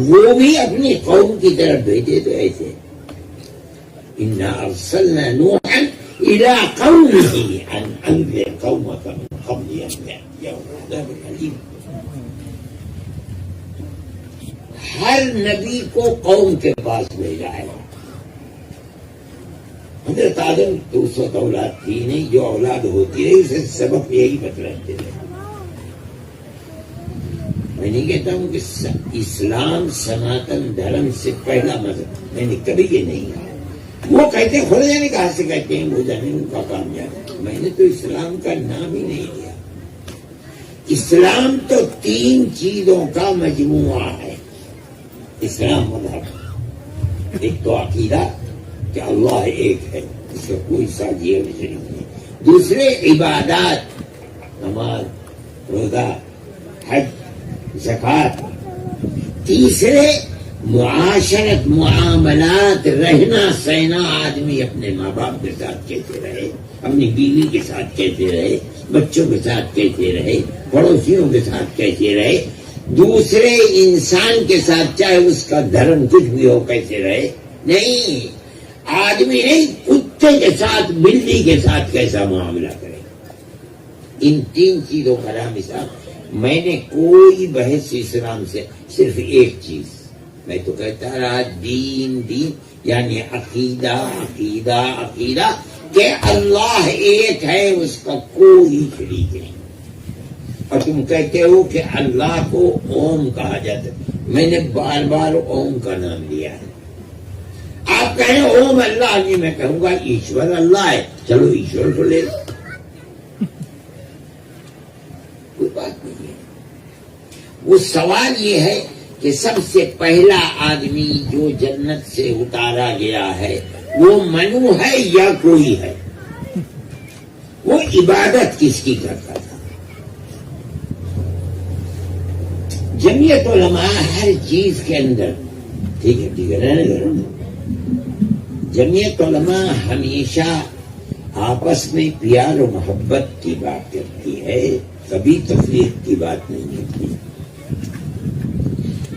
وہ بھی اپنی قوم کی طرف بھیجے تو ایسے انا ارسلنا نوحا الى قومه ان انذر قومك من قبل ان يأتيهم عذاب اليم. ہر نبی کو قوم کے پاس بھیجا ہے. حضرت آدم تو اس وقت اولاد تھی نہیں، جو اولاد ہوتی رہی اسے سبق یہی بتلاتے رہے. میں نہیں کہتا ہوں کہ اسلام سناتن دھرم سے پہلا مذہب، میں نے کبھی یہ نہیں کہا. وہ کہتے ہیں خود جانے کہاں سے کہتے ہیں وہ جانے ان کا کام جانے. میں نے تو اسلام کا نام ہی نہیں لیا. اسلام تو 3 چیزوں کا مجموعہ ہے. اسلام مذہب، ایک تو عقیدہ کہ اللہ ایک ہے، اس کا کوئی سازی اور شریک نہیں. دوسرے عبادات، نماز، روزہ، حج، زکوٰۃ. تیسرے معاشرت، معاملات، رہنا سہنا. آدمی اپنے ماں باپ کے ساتھ کیسے رہے، اپنی بیوی کے ساتھ کیسے رہے، بچوں کے ساتھ کیسے رہے، پڑوسیوں کے ساتھ کیسے رہے، دوسرے انسان کے ساتھ چاہے اس کا دھرم کچھ بھی ہو کیسے رہے. نہیں، آدمی نہیں، کتے کے ساتھ، بلی کے ساتھ کیسا معاملہ کرے. ان 3 چیزوں کا نام اسلام. میں نے کوئی بحث اسلام سے صرف ایک چیز، میں تو کہتا رہا دین دین، یعنی عقیدہ عقیدہ عقیدہ کہ اللہ ایک ہے، اس کا کوئی شریک نہیں. اور تم کہتے ہو کہ اللہ کو اوم کہا جاتا ہے. میں نے بار بار اوم کا نام لیا ہے. آپ کہیں اوم اللہ نہیں، میں کہوں گا ایشور اللہ ہے. چلو ایشور کو لے لو. وہ سوال یہ ہے کہ سب سے پہلا آدمی جو جنت سے اتارا گیا ہے وہ منو ہے یا کوئی ہے؟ وہ عبادت کس کی کرتا تھا؟ جمعیت علماء ہر چیز کے اندر ٹھیک ہے جمعیت علماء ہمیشہ آپس میں پیار و محبت کی بات کرتی ہے، کبھی تفریق کی بات نہیں کرتی۔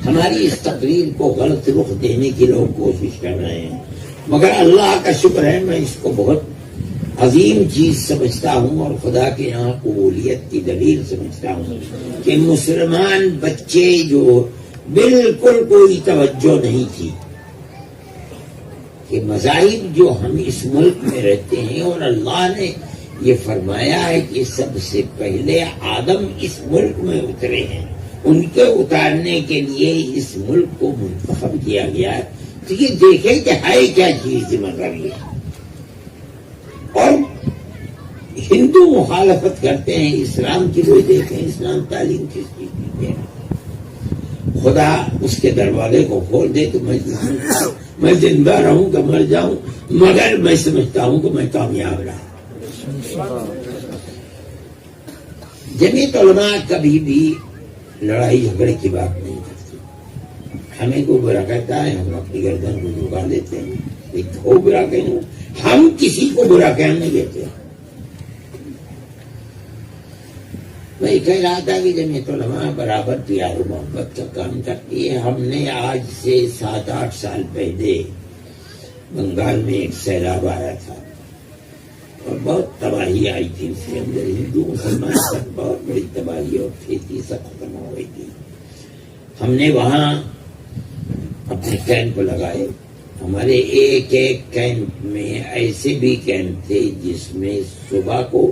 ہماری اس تقریر کو غلط رخ دینے کی لوگ کوشش کر رہے ہیں، مگر اللہ کا شکر ہے میں اس کو بہت عظیم چیز سمجھتا ہوں اور خدا کے یہاں قبولیت کی دلیل سمجھتا ہوں کہ مسلمان بچے جو بالکل کوئی توجہ نہیں تھی کہ مذاہب جو ہم اس ملک میں رہتے ہیں، اور اللہ نے یہ فرمایا ہے کہ سب سے پہلے آدم اس ملک میں اترے ہیں، ان کے اتارنے کے لیے اس ملک کو منتخب کیا گیا ہے۔ تو یہ دیکھیں کہ ہے کیا چیز مگر یہ، اور ہندو مخالفت کرتے ہیں اسلام کی، وہ دیکھیں اسلام تعلیم کس چیز کی ہے۔ خدا اس کے دروازے کو کھول دے تو میں زندہ رہوں کہ مر جاؤں، مگر میں سمجھتا ہوں کہ میں کامیاب رہا۔ جمعیت علماء کبھی بھی لڑائی جھگڑے کی بات نہیں کرتی۔ ہمیں کوئی برا کرتا ہے ہم اپنی گردن کو جھکا دیتے ہیں، ہو برا کہوں، ہم کسی کو برا کہنے دیتے ہیں۔ میں کہہ رہا تھا کہ جمعیت علماء برابر پیار و محبت کا کام کرتی ہے۔ ہم نے آج سے 7-8 سال پہلے بنگال میں ایک سیلاب آیا تھا اور بہت تباہی آئی تھی، اس کے اندر ہندو مسلمان تک بہت بڑی تباہی اور کھیتی سب ختم ہو گئی تھی۔ ہم نے وہاں اپنے کیمپ لگائے۔ ہمارے ایک کیمپ میں ایسے بھی کیمپ تھے جس میں صبح کو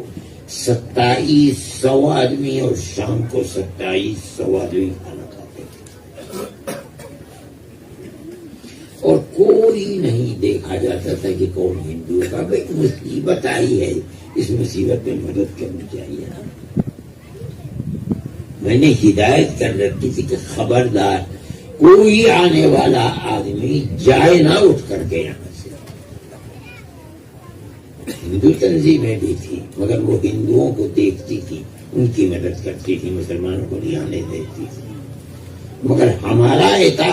2700 آدمی اور شام کو 2700 آدمی کھانا کھاتے تھے، اور کوئی نہیں دیکھا جاتا تھا کہ کون ہندو کا۔ بھائی مصیبت آئی ہے، اس مصیبت میں مدد کرنی چاہیے نا۔ میں نے ہدایت کر رکھی تھی کہ خبردار کوئی آنے والا آدمی جائے نہ اٹھ کر کے یہاں سے۔ ہندو تنظیمیں بھی تھی مگر وہ ہندوؤں کو دیکھتی تھی، ان کی مدد کرتی تھی، مسلمانوں کو نہیں آنے دیتی تھی۔ مگر ہمارا یہ تھا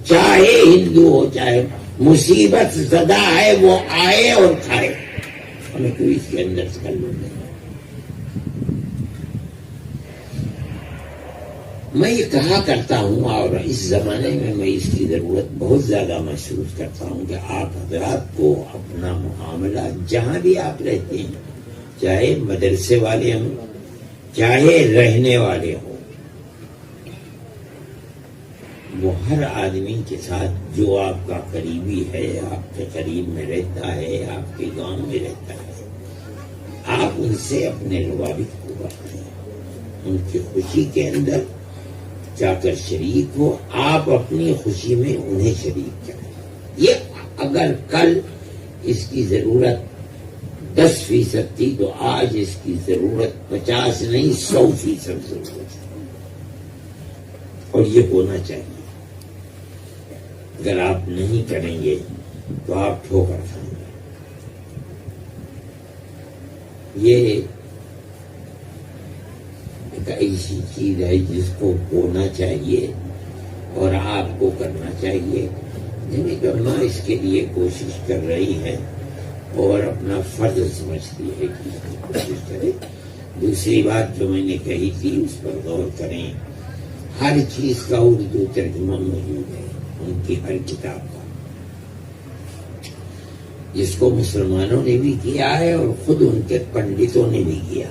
چاہے ہندو ہو چاہے مصیبت زدہ ہے وہ آئے اور کھائے، ہمیں کوئی اس کے اندر تکلف نہیں۔ میں یہ کہا کرتا ہوں اور اس زمانے میں اس کی ضرورت بہت زیادہ محسوس کرتا ہوں کہ آپ حضرات کو اپنا معاملہ جہاں بھی آپ رہتے ہیں، چاہے مدرسے والے ہوں چاہے رہنے والے ہوں، وہ ہر آدمی کے ساتھ جو آپ کا قریبی ہے، آپ کے قریب میں رہتا ہے، آپ کے گاؤں میں رہتا ہے، آپ ان سے اپنے روابط کو بڑھائیں، ان کی خوشی کے اندر جا کر شریک ہو، آپ اپنی خوشی میں انہیں شریک کریں۔ یہ اگر کل اس کی ضرورت 10% تھی تو آج اس کی ضرورت 50 نہیں 100% ضرورت ہے، اور یہ ہونا چاہیے۔ اگر آپ نہیں کریں گے تو آپ ٹھوکر کھائیں گے۔ یہ ایک ایسی چیز ہے جس کو ہونا چاہیے اور آپ کو کرنا چاہیے۔ جمعیت علماء اس کے لیے کوشش کر رہی ہے اور اپنا فرض سمجھتی ہے کہ کوشش کرے۔ دوسری بات جو میں نے کہی تھی اس پر غور کریں، ہر چیز کا اردو ترجمہ موجود ہے، ان کی ہر کتاب کا، جس کو مسلمانوں نے بھی کیا ہے اور خود ان کے پنڈتوں نے بھی کیا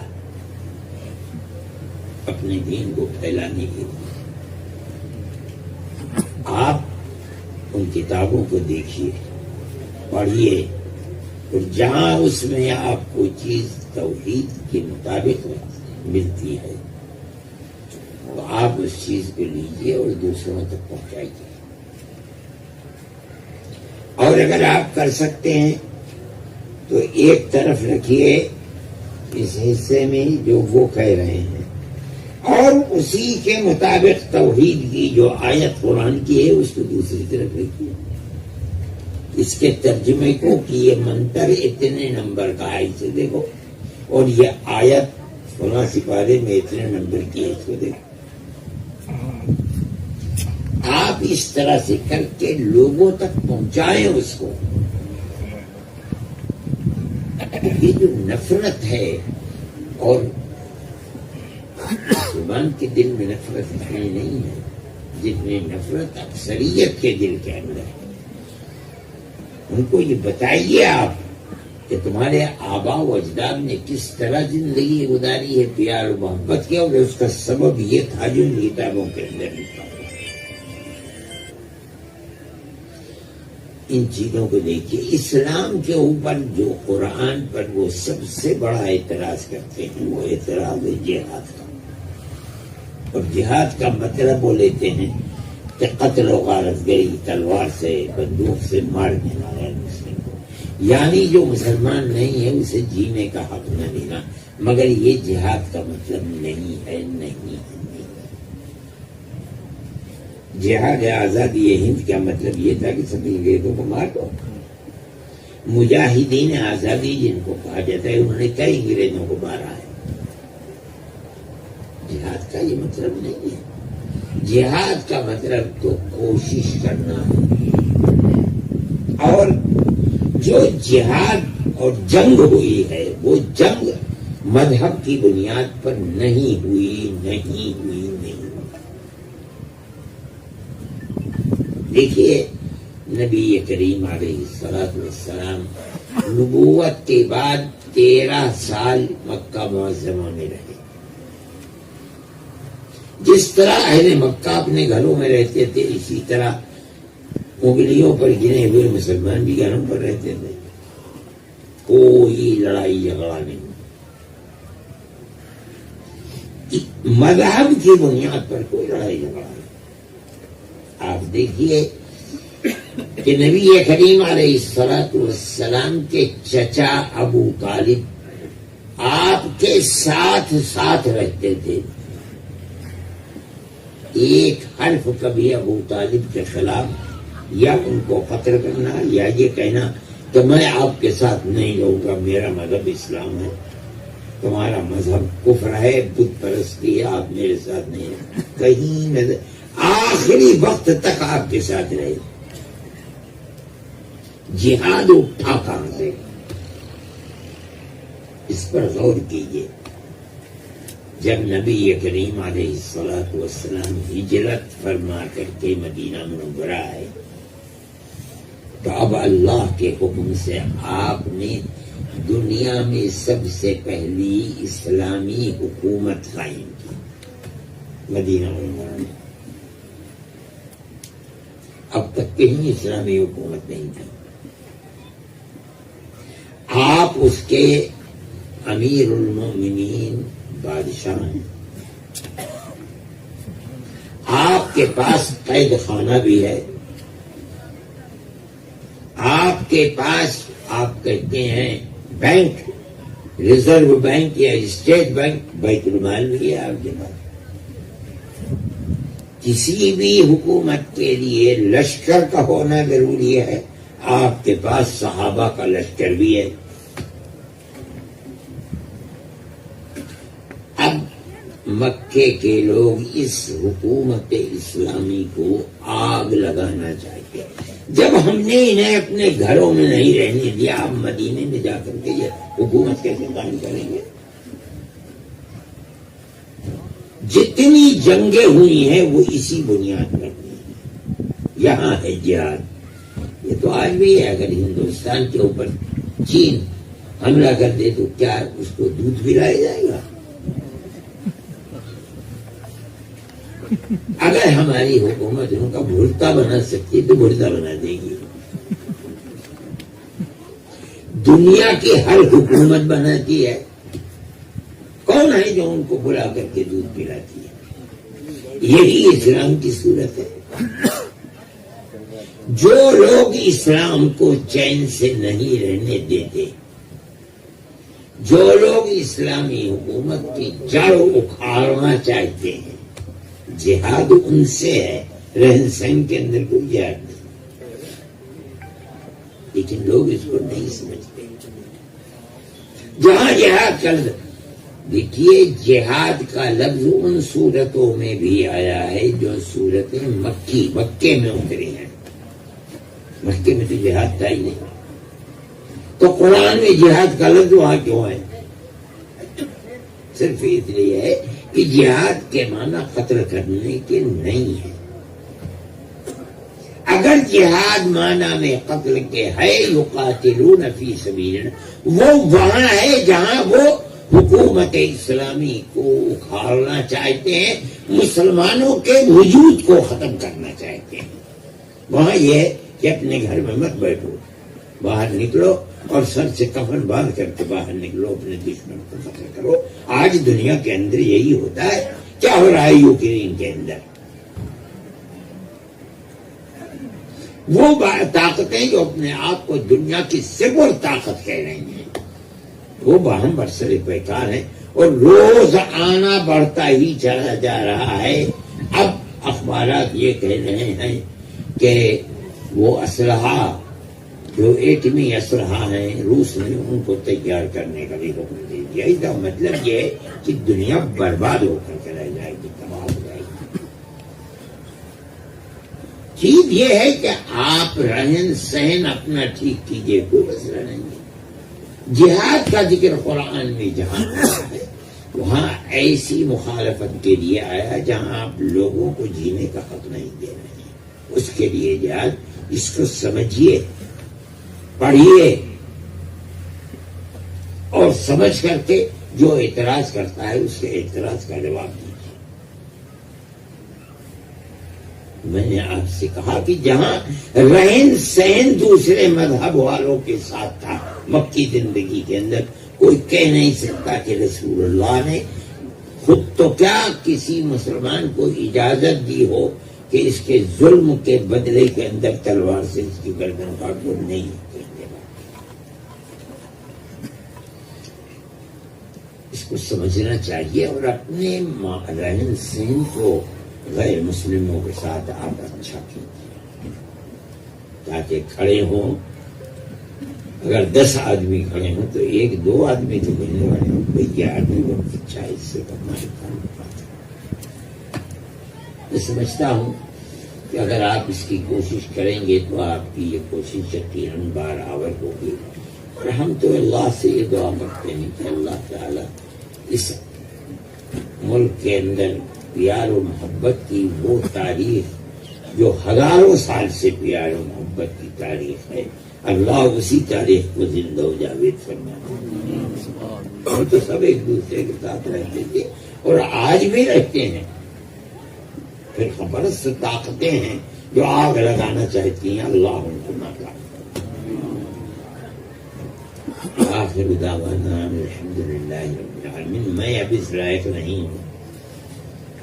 اپنے دین کو پھیلانے کے لیے۔ آپ ان کتابوں کو دیکھیے، پڑھیے، اور جہاں اس میں آپ کو چیز توحید کے مطابق ملتی ہے تو آپ اس چیز کو لیجیے اور دوسروں تک پہنچائیے۔ اور اگر آپ کر سکتے ہیں تو ایک طرف رکھیے اس حصے میں جو وہ کہہ رہے ہیں، اور اسی کے مطابق توحید کی جو آیت قرآن کی ہے اس کو دوسری طرف رکھیے. اس کے ترجمے کو کہ یہ منتر اتنے نمبر کا ہے اسے دیکھو، اور یہ آیت فلاں سپارے میں اتنے نمبر کی ہے اس کو دیکھو. آپ اس طرح سے کر کے لوگوں تک پہنچائیں اس کو. یہ جو نفرت ہے، اور مسلمان کے دل میں نفرت اتنی نہیں ہے جتنی نفرت اکثریت کے دل کے اندر ہے. ان کو یہ بتائیے آپ کہ تمہارے آبا و اجداد نے کس طرح زندگی گزاری ہے پیار و محبت کی، اور اس کا سبب یہ تھا جو ان کتابوں کے اندر لکھا ہوا. ان چیزوں کو دیکھیے. اسلام کے اوپر جو قرآن پر وہ سب سے بڑا اعتراض کرتے ہیں وہ اعتراض ہے جہاد کا. اور جہاد کا مطلب وہ لیتے ہیں کہ قتل و غارت گری، تلوار سے بندوق سے مار دینا غیر مسلم کو، یعنی جو مسلمان نہیں ہے اسے جینے کا حق نہ دینا. مگر یہ جہاد کا مطلب نہیں ہے. نہیں جہاد آزادی ہند کا مطلب یہ تھا کہ سب انگریزوں کو مار دو. مجاہدین آزادی جن کو کہا جاتا ہے انہوں نے کئی انگریزوں کو مارا ہے. جہاد کا یہ مطلب نہیں ہے. جہاد کا مطلب تو کوشش کرنا ہے. اور جو جہاد اور جنگ ہوئی ہے وہ جنگ مذہب کی بنیاد پر نہیں ہوئی. دیکھیے نبی کریم علیہ الصلوۃ والسلام نبوت کے بعد 13 سال مکہ معظمہ میں رہے. جس طرح اہل مکہ اپنے گھروں میں رہتے تھے اسی طرح انگلیوں پر گنے ہوئے مسلمان بھی گھروں پر رہتے تھے. کوئی لڑائی جھگڑا نہیں. مذہب کی بنیاد پر کوئی لڑائی جھگڑا نہیں. آپ دیکھیے کہ نبی کریم علیہ الصلوۃ والسلام کے چچا ابو طالب آپ کے ساتھ رہتے تھے. ایک حرف کبھی ابو طالب کے خلاف یا ان کو قتل کرنا یا یہ کہنا کہ میں آپ کے ساتھ نہیں رہوں گا، میرا مذہب اسلام ہے، تمہارا مذہب کفر ہے، بت پرستی ہے، آپ میرے ساتھ نہیں رہے. کہیں نظر آخری وقت تک آپ کے ساتھ رہے. جہاد اٹھا کہاں سے؟ اس پر غور کیجیے. جب نبی کریم علیہ الصلوۃ والسلام ہجرت فرما کر کے مدینہ منورہ آئے تو اب اللہ کے حکم سے آپ نے دنیا میں سب سے پہلی اسلامی حکومت قائم کی مدینہ منورہ میں. اب تک کہیں اسلامی حکومت نہیں تھی. آپ اس کے امیر المومنین بادشاہ ہیں. آپ کے پاس قید خانہ بھی ہے. آپ کے پاس آپ کہتے ہیں بینک، ریزرو بینک یا اسٹیٹ بینک، بیت المال بھی ہے آپ کے پاس. کسی بھی حکومت کے لیے لشکر کا ہونا ضروری ہے. آپ کے پاس صحابہ کا لشکر بھی ہے. اب مکے کے لوگ اس حکومت اسلامی کو آگ لگانا چاہتے ہیں. جب ہم نے انہیں اپنے گھروں میں نہیں رہنے دیا، اب مدینے میں جا کر کے یہ حکومت کیسے قائم کریں گے؟ جتنی جنگیں ہوئی ہیں وہ اسی بنیاد پر ہوئی ہیں. یہاں ہے جہاد. یہ تو آج بھی ہے. اگر ہندوستان کے اوپر چین حملہ کر دے تو کیا اس کو دودھ پلایا جائے گا؟ اگر ہماری حکومت ان کا بھرتا بنا سکتی تو بھرتا بنا دے گی. دنیا کی ہر حکومت بناتی ہے. کون ہے جو ان کو بلا کر کے دودھ پلاتی ہے؟ یہی اسلام کی صورت ہے. جو لوگ اسلام کو چین سے نہیں رہنے دیتے جو لوگ اسلامی حکومت کی جڑ اکھاڑنا چاہتے ہیں، جہاد ان سے ہے، رہن سہن کے اندر کوئی جہاد نہیں، لیکن لوگ اس کو نہیں سمجھتے۔ جہاں جہاد کا دیکھیے، جہاد کا لفظ ان صورتوں میں بھی آیا ہے جو صورتیں مکے میں اتری ہیں۔ مکے میں تو جہاد تھا ہی نہیں، تو قرآن میں جہاد کا لفظ وہاں کیوں ہے؟ صرف اس لیے ہے کہ جہاد کے معنی قتل کرنے کے نہیں ہے۔ اگر جہاد معنی میں قتل کے ہے، یقاتلون فی سبیل اللہ، وہ وہاں ہے جہاں وہ حکومت اسلامی کو اکھاڑنا چاہتے ہیں، مسلمانوں کے وجود کو ختم کرنا چاہتے ہیں۔ وہاں یہ ہے کہ اپنے گھر میں مت بیٹھو، باہر نکلو اور سر سے کفن باندھ کر کے باہر نکلو، اپنے دشمن کو قتل کرو۔ آج دنیا کے اندر یہی ہوتا ہے۔ کیا ہو رہا ہے یوکرین کے اندر؟ وہ طاقتیں جو اپنے آپ کو دنیا کی سپر طاقت کہہ رہی ہیں، وہ باہم برسر پیکار ہیں، اور روز آنا بڑھتا ہی چلا جا رہا ہے۔ اب اخبارات یہ کہہ رہے ہیں کہ وہ اسلحہ جو ایٹمی اسلحہ ہیں، روس نے ان کو تیار کرنے کا بھی حکم دے دیا۔ اس کا مطلب یہ ہے کہ دنیا برباد ہو کر رہ جائے گی، تباہ ہو جائے گی۔ چیز یہ ہے کہ آپ رہن سہن اپنا ٹھیک کیجئے، کوئی مسئلہ نہیں ہے۔ جہاد کا ذکر قرآن میں جہاں ہوا ہے، وہاں ایسی مخالفت کے لیے آیا جہاں آپ لوگوں کو جینے کا حق نہیں دے رہے ہیں، اس کے لیے جہاد۔ اس کو سمجھیے، پڑھیے، اور سمجھ کر کے جو اعتراض کرتا ہے اس کے اعتراض کا جواب دیجیے۔ میں نے آپ سے کہا کہ جہاں رہن سہن دوسرے مذہب والوں کے ساتھ تھا مکی زندگی کے اندر، کوئی کہہ نہیں سکتا کہ رسول اللہ نے خود تو کیا کسی مسلمان کو اجازت دی ہو کہ اس کے ظلم کے بدلے کے اندر تلوار سے اس کی گردن کاٹ دو، نہیں۔ اس کو سمجھنا چاہیے اور اپنے رہن سہن کو غیر مسلموں کے ساتھ آپ اچھا کیجیے، تاکہ کھڑے ہوں۔ اگر 10 آدمی کھڑے ہوں تو 1-2 آدمی تو کہنے والے ہوں بھائی یہ آدمی بہت اچھا ہے، اس سے کرنا میں سمجھتا ہوں کہ اگر آپ اس کی کوشش کریں گے تو آپ کی یہ کوشش یقیناً برابر ہوگی۔ اور ہم تو اللہ سے یہ دعا کرتے ہیں کہ اللہ تعالیٰ اس ملک کے اندر پیار و محبت کی وہ تاریخ جو ہزاروں سال سے پیار و محبت کی تاریخ ہے، اللہ اسی تاریخ کو زندہ و جاوید فرمائے۔ ہم تو سب ایک دوسرے کے ساتھ رہتے تھے اور آج بھی رہتے ہیں۔ پھر خبرست طاقتیں ہیں جو آگ لگانا چاہتی ہیں، اللہ ان کو ناکام۔ آخر دعوانا الحمدللہ رب العالمین۔ میں اب اس لائق نہیں ہوں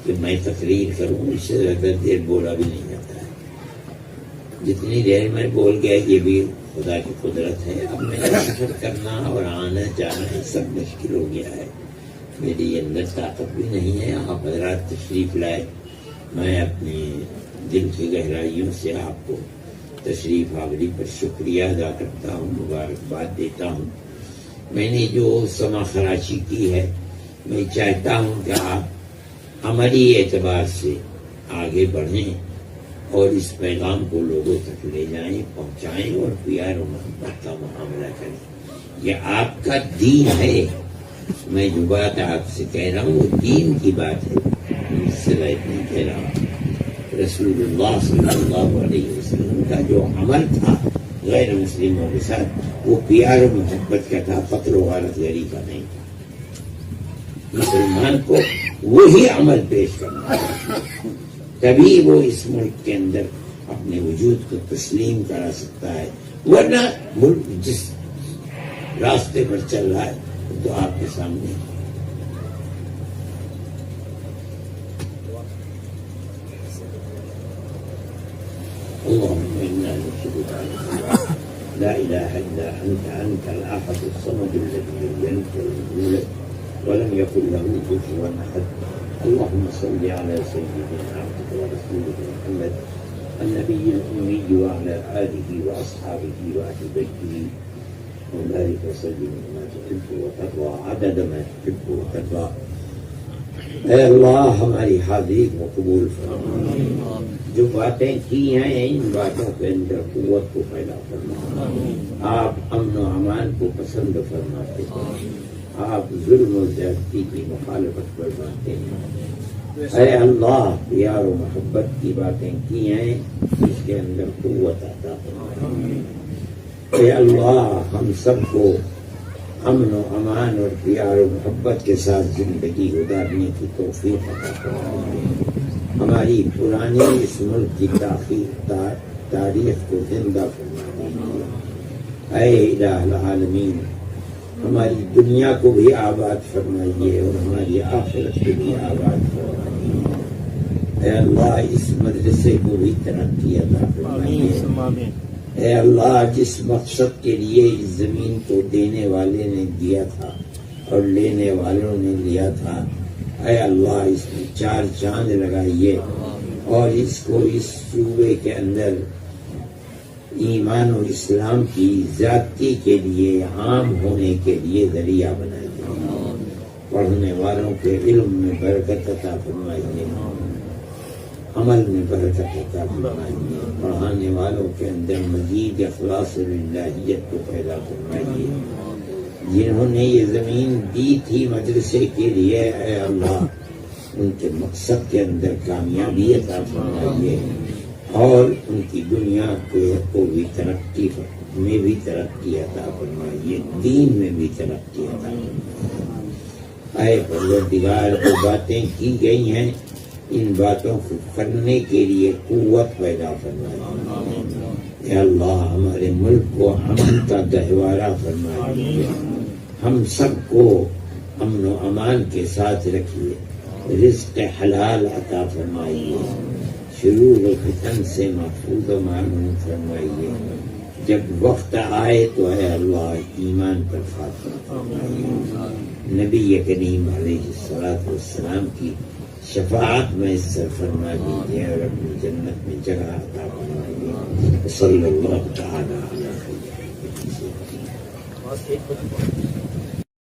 کہ میں تقریر کروں، اس سے زیادہ دیر بولا بھی نہیں جاتا ہے۔ جتنی دیر میں بول گیا یہ بھی خدا کی قدرت ہے۔ اب میرا سفر کرنا اور آنا جانا یہ سب مشکل ہو گیا ہے، میری اندر طاقت بھی نہیں ہے۔ آپ حضرات تشریف لائے، میں اپنے دل کی گہرائیوں سے آپ کو تشریف آوری پر شکریہ ادا کرتا ہوں، مبارکباد دیتا ہوں۔ میں نے جو سما خراشی کی ہے، میں چاہتا ہوں کہ آپ عملی اعتبار سے آگے بڑھیں اور اس پیغام کو لوگوں تک لے جائیں، پہنچائیں اور پیار و محبت کا معاملہ کریں۔ یہ آپ کا دین ہے۔ میں جو بات آپ سے کہہ رہا ہوں وہ دین کی بات ہے، اس سے بات نہیں کہہ رہا ہوں۔ رسول اللہ صلی اللہ علیہ وسلم کا جو عمل تھا غیر مسلموں کے ساتھ، وہ پیار و محبت کا تھا، قتل و غارت گری کا نہیں تھا۔ مسلمان کو وہی عمل پیش کرنا ہے، تبھی وہ اس ملک کے اندر اپنے وجود کو تسلیم کرا سکتا ہے۔ ورنہ ملک جس راستے پر چل رہا ہے تو آپ کے سامنے اللهم إنا نشهد لا إله إلا أنت الأحد الصمد الذي لم يلد ولم يولد ولم يكن له كفوا أحد. اللهم صل على سيدنا عبدك ورسولك محمد النبي الأمي وعلى آله وأصحابه وأهل بيته وبارك وسلم ما تحب وترضى عدد ما تحب وترضى. اے اللہ ہماری حاضری کو قبول فرما. جو باتیں کی ہیں ان باتوں کے اندر قوت کو پیدا فرما. آپ امن و امان کو پسند فرماتے ہیں. آپ ظلم و زیادتی کی مخالفت فرماتے ہیں. اے اللہ پیار و محبت کی باتیں کی ہیں اس کے اندر قوت عطا فرما. اے اللہ ہم سب کو امن و امان اور پیار و محبت کے ساتھ زندگی گزارنے کی توفیق عطا فرما. ہماری پرانی اس ملک کی تاریخ کو زندہ فرما دیجیے. اے الہ العالمین ہماری دنیا کو بھی آباد فرمائیے اور ہماری آخرت کو بھی آباد فرمائیے. اے اللہ اس مدرسے کو بھی ترقی عطا فرمائیے. اے اللہ جس مقصد کے لیے اس زمین کو دینے والے نے دیا تھا اور لینے والوں نے لیا تھا، اے اللہ اس میں 4 چاند لگائیے اور اس کو اس صوبے کے اندر ایمان و اسلام کی زیادتی کے لیے عام ہونے کے لیے ذریعہ بنائیے. پڑھنے والوں کے علم میں برکت عطا فرمائیے، عمل میں برکت عطا فرمائیے. پڑھانے والوں کے اندر مزید اخلاص للہیت کو پیدا فرمائیے. جنہوں نے یہ زمین دی تھی مدرسے کے لیے، اے اللہ ان کے مقصد کے اندر کامیابی عطا فرمائیے اور ان کی دنیا کو بھی ترقی میں بھی ترقی عطا فرمائیے، دین میں بھی ترقی عطا فرمائیے. اے پروردگار جو باتیں کی گئی ہیں ان باتوں کو کرنے کے لیے قوت پیدا فرمائیے. اے اللہ ہمارے ملک کو امن کا گہوارہ فرمائیے. ہم سب کو امن و امان کے ساتھ رکھیے. رزق حلال عطا فرمائیے. شرور و فتن سے محفوظ و معمون فرمائیے. جب وقت آئے تو اے اللہ ایمان پر خاتمہ فرمائیے. نبی کریم علیہ الصلوۃ والسلام کی شفاعت میں سر فرما دیجیے اور اپنی جنت میں جگہ عطا فرمائیے. صلی اللہ تعالی علیہ وسلم.